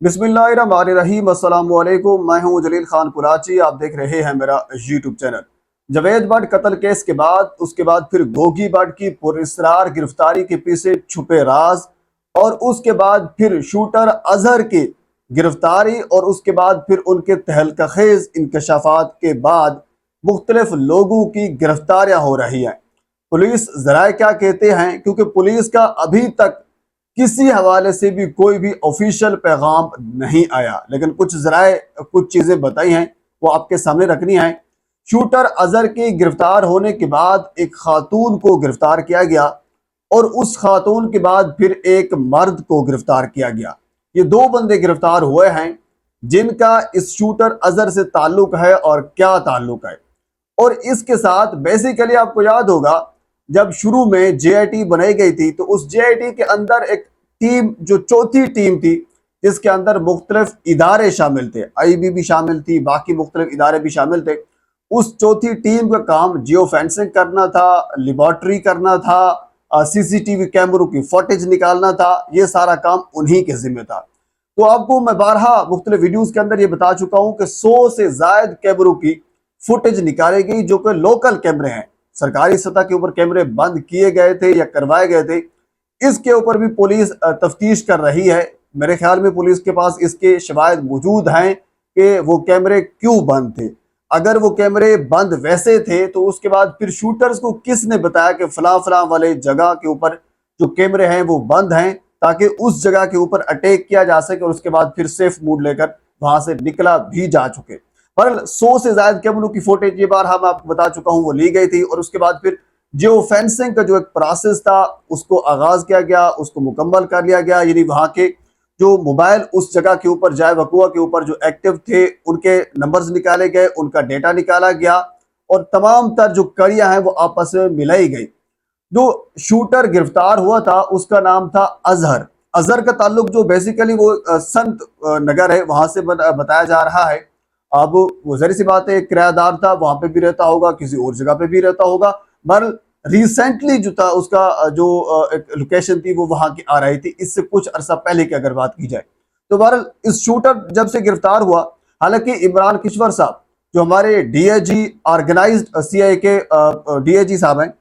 बिस्मिल्लाहिर्रहमानिर्रहीम। अस्सलाम वालेकुम। मैं हूं जलील खान कुराची। आप देख रहे हैं मेरा यूट्यूब चैनल। जावेद भट्ट कत्ल केस के बाद उसके बाद फिर गोगी भट्ट की पुरस्रार गिरफ्तारी के पीछे छुपे राज, और उसके बाद फिर शूटर अजहर की गिरफ्तारी, और उसके बाद फिर उनके तहलकखेज इंकशाफात के बाद मुख्तलिफ लोगों की गिरफ्तारियां हो रही हैं। पुलिस ज़राए क्या कहते हैं, क्योंकि पुलिस का अभी तक किसी हवाले से भी कोई भी ऑफिशियल पैगाम नहीं आया, लेकिन कुछ ज़राए कुछ चीज़ें बताई हैं, वो आपके सामने रखनी है। शूटर अजहर के गिरफ्तार होने के बाद एक खातून को गिरफ्तार किया गया, और उस खातून के बाद फिर एक मर्द को गिरफ्तार किया गया। ये दो बंदे गिरफ्तार हुए हैं जिनका इस शूटर अजहर से ताल्लुक है, और क्या ताल्लुक है। और इसके साथ बेसिकली आपको याद होगा, जब शुरू में जेआईटी बनाई गई थी तो उस जेआईटी के अंदर एक टीम, जो चौथी टीम थी, जिसके अंदर मुख्तलिफ इदारे शामिल थे, आईबी भी शामिल थी, बाकी मुख्तलिफ इदारे भी शामिल थे। उस चौथी टीम का काम जियो फेंसिंग करना था, लेबॉर्ट्री करना था, सीसीटीवी कैमरों की फुटेज निकालना था। ये सारा काम उन्हीं के जिम्मे था। तो आपको मैं बारहा मुख्तलिफ वीडियोस के अंदर ये बता चुका हूँ कि 100 से ज्यादा कैमरों की फुटेज निकाली गई, जो कि लोकल कैमरे हैं। सरकारी सतह के ऊपर कैमरे बंद किए गए थे या करवाए गए थे। इसके ऊपर भी पुलिस तफ्तीश कर रही है। मेरे ख्याल में पुलिस के पास इसके शवाहिद मौजूद हैं कि वो कैमरे क्यों बंद थे। अगर वो कैमरे बंद वैसे थे तो उसके बाद फिर शूटर्स को किसने बताया कि फलां फलां वाले जगह के ऊपर जो कैमरे हैं वो बंद हैं, ताकि उस जगह के ऊपर अटैक किया जा सके, और उसके बाद फिर सेफ मूड लेकर वहां से निकला भी जा चुके। पर 100 से ज्यादा कैमरों की फुटेज ये बार हम आपको बता चुका हूं वो ली गई थी। और उसके बाद फिर जियो फेंसिंग का जो एक प्रोसेस था उसको आगाज किया गया, उसको मुकम्मल कर लिया गया। यानी वहां के जो मोबाइल उस जगह के ऊपर जाए वकुआ के ऊपर जो एक्टिव थे, उनके नंबर्स निकाले गए, उनका डेटा निकाला गया, और तमाम तर जो कड़ियां हैं वो आपस में मिलाई गई। जो शूटर गिरफ्तार हुआ था उसका नाम था अजहर। अजहर का ताल्लुक जो बेसिकली वो संत नगर है वहां से बताया जा रहा है। अब वो जहरी सी बात है, एक किरायादार था, वहां पे भी रहता होगा, किसी और जगह पे भी रहता होगा। पर रिसेंटली जो था उसका जो एक लोकेशन थी वो वहां की आ रही थी, इससे कुछ अरसा पहले की अगर बात की जाए तो। बहरहाल इस शूटर जब से गिरफ्तार हुआ, हालांकि इमरान किश्वर साहब जो हमारे डीआईजी ऑर्गेनाइज्ड सीआई के डीआईजी साहब हैं,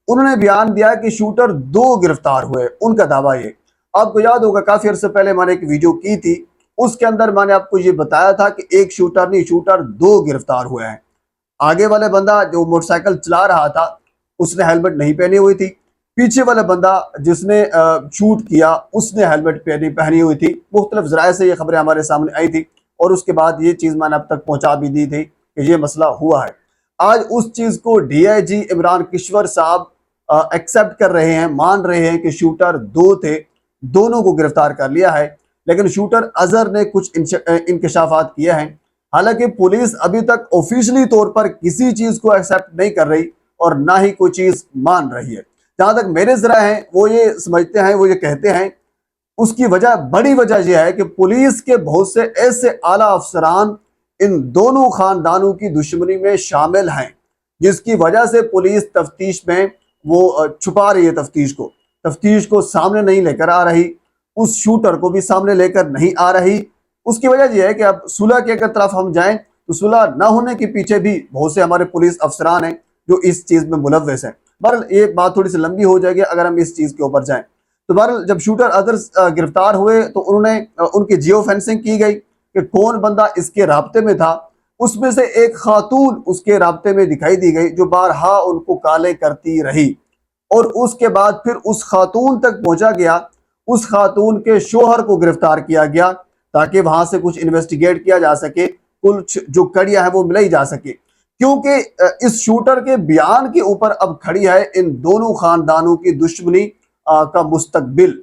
उन्होंने बयान दिया कि शूटर दो गिरफ्तार हुए। उनका दावा ये, आपको याद होगा काफी अर्से पहले मैंने एक वीडियो की थी, उसके अंदर मैंने आपको ये बताया था कि एक शूटर नहीं, शूटर दो गिरफ्तार हुए हैं। आगे वाले बंदा जो मोटरसाइकिल चला रहा था उसने हेलमेट नहीं पहनी हुई थी। पीछे वाला बंदा जिसने शूट किया उसने हेलमेट पहनी हुई थी। मुख्तलिफ जराए से ये खबरें हमारे सामने आई थी, और उसके बाद ये चीज मैंने अब तक पहुंचा भी दी थी कि ये मसला हुआ है। आज उस चीज को डीआईजी इमरान किश्वर साहब एक्सेप्ट कर रहे हैं, मान रहे हैं कि शूटर दो थे, दोनों को गिरफ्तार कर लिया है। लेकिन शूटर अजहर ने कुछ इंकशाफात किए हैं। हालांकि पुलिस अभी तक ऑफिशियली तौर पर किसी चीज को एक्सेप्ट नहीं कर रही, और ना ही कोई चीज मान रही है। जहां तक मेरे जरा हैं वो ये समझते हैं, वो ये कहते हैं, उसकी वजह, बड़ी वजह यह है कि पुलिस के बहुत से ऐसे आला अफसरान इन दोनों खानदानों की दुश्मनी में शामिल हैं, जिसकी वजह से पुलिस तफ्तीश में वो छुपा रही है, तफ्तीश को सामने नहीं लेकर आ रही, उस शूटर को भी सामने लेकर नहीं आ रही। उसकी वजह यह है कि अब सुलह की अगर तरफ हम जाएं तो सुलह न होने के पीछे भी बहुत से हमारे पुलिस अफसरान हैं जो इस चीज में मुलव्वस हैं। बहरहाल ये बात थोड़ी सी लंबी हो जाएगी अगर हम इस चीज के ऊपर जाएं। तो बहरहाल जब शूटर अदर गिरफ्तार हुए तो उन्होंने उनकी जियो फेंसिंग की गई कि कौन बंदा इसके राब्ते में था। उसमें से एक खातून उसके राब्ते में दिखाई दी गई जो बारहा उनको काले करती रही, और उसके बाद फिर उस खातून तक पहुंचा गया। उस खातून के शोहर को गिरफ्तार किया गया ताकि वहां से कुछ इन्वेस्टिगेट किया जा सके, कुछ जो कड़ियां हैं वो मिलाई जा सके, क्योंकि इस शूटर के बयान के ऊपर अब खड़ी है इन दोनों खानदानों की दुश्मनी का मुस्तकबिल।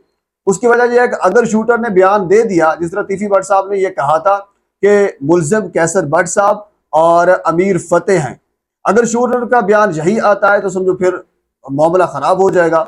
उसकी वजह यह है कि अगर शूटर ने बयान दे दिया, जिस तरह तीफी भट्ट साहब ने यह कहा था कि मुलजिम कैसर भट्ट साहब और अमीर फतेह हैं, अगर शूटर का बयान यही आता है तो समझो फिर मामला खराब हो जाएगा।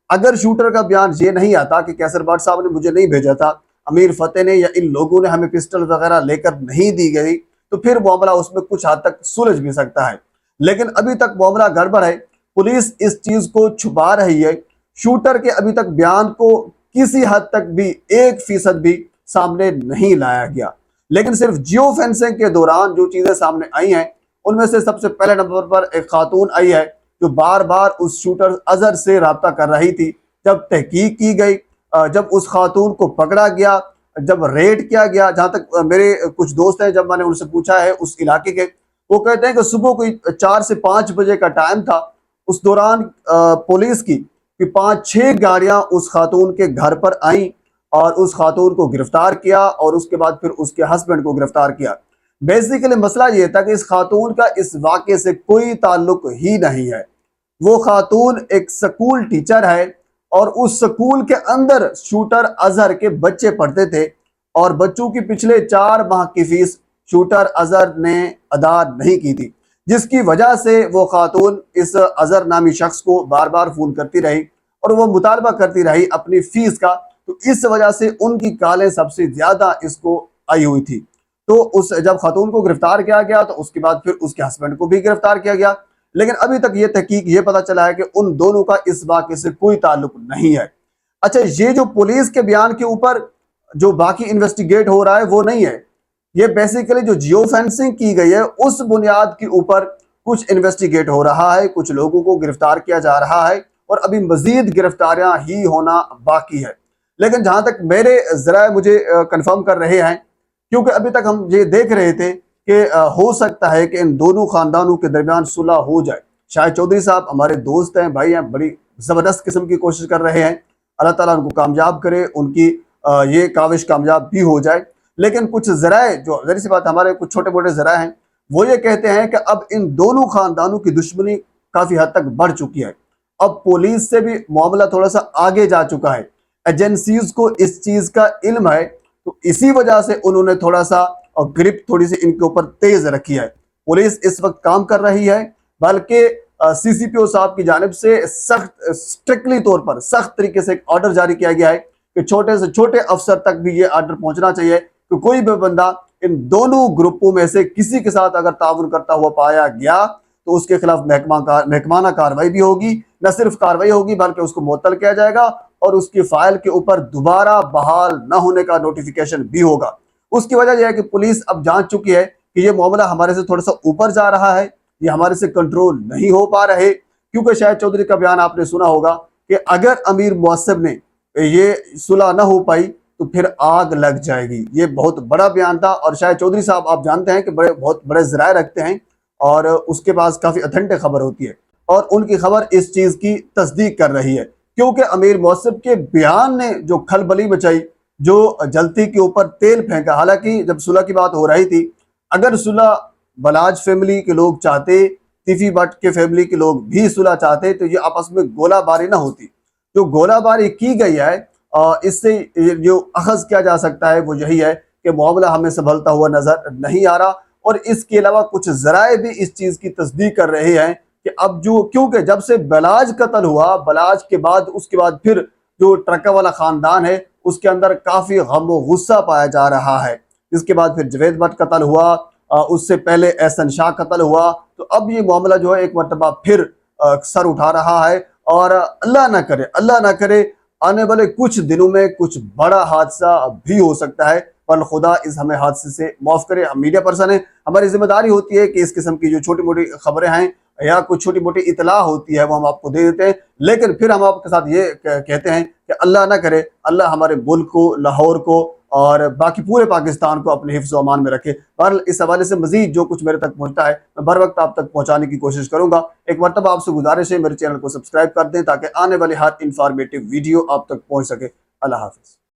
अगर शूटर का बयान ये नहीं आता कि कैसर भट्ट साहब ने मुझे नहीं भेजा था, अमीर फतेह ने या इन लोगों ने हमें पिस्टल वगैरह लेकर नहीं दी गई, तो फिर मामला उसमें कुछ हद तक सुलझ भी सकता है। लेकिन अभी तक मामला गड़बड़ है, पुलिस इस चीज को छुपा रही है। शूटर के अभी तक बयान को किसी हद तक भी 1% भी سامنے نہیں لایا گیا۔ لیکن صرف جیو فینسنگ کے دوران جو چیزیں سامنے آئی ہیں ان میں سے سب سے پہلے نمبر پر ایک خاتون آئی ہے جو بار بار اس شوٹر اظہر سے رابطہ کر رہی تھی۔ جب تحقیق کی گئی، جب اس خاتون کو پکڑا گیا، جب ریڈ کیا گیا، جہاں تک میرے کچھ دوست ہیں، جب میں نے ان سے پوچھا ہے اس علاقے کے، وہ کہتے ہیں کہ صبح کوئی 4 سے 5 بجے کا ٹائم تھا۔ اس دوران پولیس کی 5-6 گاڑیاں اس خاتون کے گھر پر آئیں اور اس خاتون کو گرفتار کیا اور اس کے بعد پھر اس کے ہسبینڈ کو گرفتار کیا۔ بیسیکلی مسئلہ یہ تھا کہ اس خاتون کا اس واقعے سے کوئی تعلق ہی نہیں ہے۔ وہ خاتون ایک سکول ٹیچر ہے اور اس سکول کے اندر شوٹر اظہر کے بچے پڑھتے تھے اور بچوں کی پچھلے 4 ماہ کی فیس شوٹر اظہر نے ادا نہیں کی تھی، جس کی وجہ سے وہ خاتون اس اظہر نامی شخص کو بار بار فون کرتی رہی اور وہ مطالبہ کرتی رہی اپنی فیس کا۔ تو اس وجہ سے ان کی کالیں سب سے زیادہ اس کو آئی ہوئی تھی۔ تو جب خاتون کو گرفتار کیا گیا تو اس کے بعد پھر اس کے ہسبینڈ کو بھی گرفتار کیا گیا، لیکن ابھی تک یہ تحقیق یہ پتا چلا ہے کہ ان دونوں کا اس واقعے سے کوئی تعلق نہیں ہے۔ اچھا، یہ جو پولیس کے بیان کے اوپر جو باقی انویسٹیگیٹ ہو رہا ہے وہ نہیں ہے، یہ بیسیکلی جو جیو فینسنگ کی گئی ہے اس بنیاد کے اوپر کچھ انویسٹیگیٹ ہو رہا ہے، کچھ لوگوں کو گرفتار کیا جا رہا ہے اور ابھی مزید گرفتاریاں ہی ہونا باقی ہے۔ لیکن جہاں تک میرے ذرائع مجھے کنفرم کر رہے ہیں، کیونکہ ابھی تک ہم یہ دیکھ رہے تھے کہ ہو سکتا ہے کہ ان دونوں خاندانوں کے درمیان صلح ہو جائے۔ شاہد چودھری صاحب ہمارے دوست ہیں، بھائی ہیں، بڑی زبردست قسم کی کوشش کر رہے ہیں، اللہ تعالیٰ ان کو کامیاب کرے، ان کی یہ کاوش کامیاب بھی ہو جائے۔ لیکن کچھ ذرائع، جو ظاہر سی بات ہمارے کچھ چھوٹے موٹے ذرائع ہیں، وہ یہ کہتے ہیں کہ اب ان دونوں خاندانوں کی دشمنی کافی حد تک بڑھ چکی ہے۔ اب پولیس سے بھی معاملہ تھوڑا سا آگے جا چکا ہے، ایجنسیز کو اس چیز کا علم ہے، تو اسی وجہ سے انہوں نے تھوڑا سا گرپ تھوڑی سی ان کے اوپر تیز رکھی ہے۔ پولیس اس وقت کام کر رہی ہے، بلکہ سی سی پی او صاحب کی جانب سے اسٹرکٹلی طور پر سخت طریقے سے ایک آرڈر جاری کیا گیا ہے کہ چھوٹے سے چھوٹے افسر تک بھی یہ آرڈر پہنچنا چاہیے کہ کوئی بھی بندہ ان دونوں گروپوں میں سے کسی کے ساتھ اگر تعاون کرتا ہوا پایا گیا تو اس کے خلاف محکمانہ کارروائی بھی ہوگی۔ نہ صرف کارروائی ہوگی بلکہ اس کو معطل کیا جائے گا اور اس کی فائل کے اوپر دوبارہ بحال نہ ہونے کا نوٹیفیکیشن بھی ہوگا۔ اس کی وجہ یہ ہے کہ پولیس اب جان چکی ہے کہ یہ معاملہ ہمارے سے تھوڑا سا اوپر جا رہا ہے، یہ ہمارے سے کنٹرول نہیں ہو پا رہے، کیونکہ شاہد چودھری کا بیان آپ نے سنا ہوگا کہ اگر امیر معصب نے یہ صلح نہ ہو پائی تو پھر آگ لگ جائے گی۔ یہ بہت بڑا بیان تھا اور شاہد چودھری صاحب آپ جانتے ہیں کہ بہت بڑے ذرائع رکھتے ہیں اور اس کے پاس کافی اتھینٹک خبر ہوتی ہے اور ان کی خبر اس چیز کی تصدیق کر رہی ہے، کیونکہ امیر معصب کے بیان نے جو کھلبلی مچائی، جو جلتی کے اوپر تیل پھینکا۔ حالانکہ جب صلح کی بات ہو رہی تھی، اگر صلح بلاج فیملی کے لوگ چاہتے، تیفی بٹ کے فیملی کے لوگ بھی صلح چاہتے تو یہ آپس میں گولہ باری نہ ہوتی۔ جو گولہ باری کی گئی ہے، اس سے جو اخذ کیا جا سکتا ہے وہ یہی ہے کہ معاملہ ہمیں سنبھلتا ہوا نظر نہیں آ رہا، اور اس کے علاوہ کچھ ذرائع بھی اس چیز کی تصدیق کر رہے ہیں کہ اب کیونکہ جب سے بلاج قتل ہوا، بلاج کے بعد اس کے بعد پھر جو ٹرکا والا خاندان ہے اس کے اندر کافی غم و غصہ پایا جا رہا ہے۔ اس کے بعد پھر جوید بٹ قتل ہوا، اس سے پہلے احسن شاہ قتل ہوا، تو اب یہ معاملہ جو ہے ایک مرتبہ پھر سر اٹھا رہا ہے، اور اللہ نہ کرے آنے والے کچھ دنوں میں کچھ بڑا حادثہ بھی ہو سکتا ہے، پر خدا اس ہمیں حادثے سے معاف کرے۔ ہم میڈیا پرسن ہیں، ہماری ذمہ داری ہوتی ہے کہ اس قسم کی جو چھوٹی موٹی خبریں ہیں یا کوئی چھوٹی موٹی اطلاع ہوتی ہے وہ ہم آپ کو دے دیتے ہیں، لیکن پھر ہم آپ کے ساتھ یہ کہتے ہیں کہ اللہ نہ کرے اللہ ہمارے ملک کو، لاہور کو اور باقی پورے پاکستان کو اپنے حفظ و امان میں رکھے۔ بہرحال اس حوالے سے مزید جو کچھ میرے تک پہنچتا ہے میں بر وقت آپ تک پہنچانے کی کوشش کروں گا۔ ایک مرتبہ آپ سے گزارش ہے میرے چینل کو سبسکرائب کر دیں تاکہ آنے والی ہر انفارمیٹیو ویڈیو آپ تک پہنچ سکے۔ اللہ حافظ۔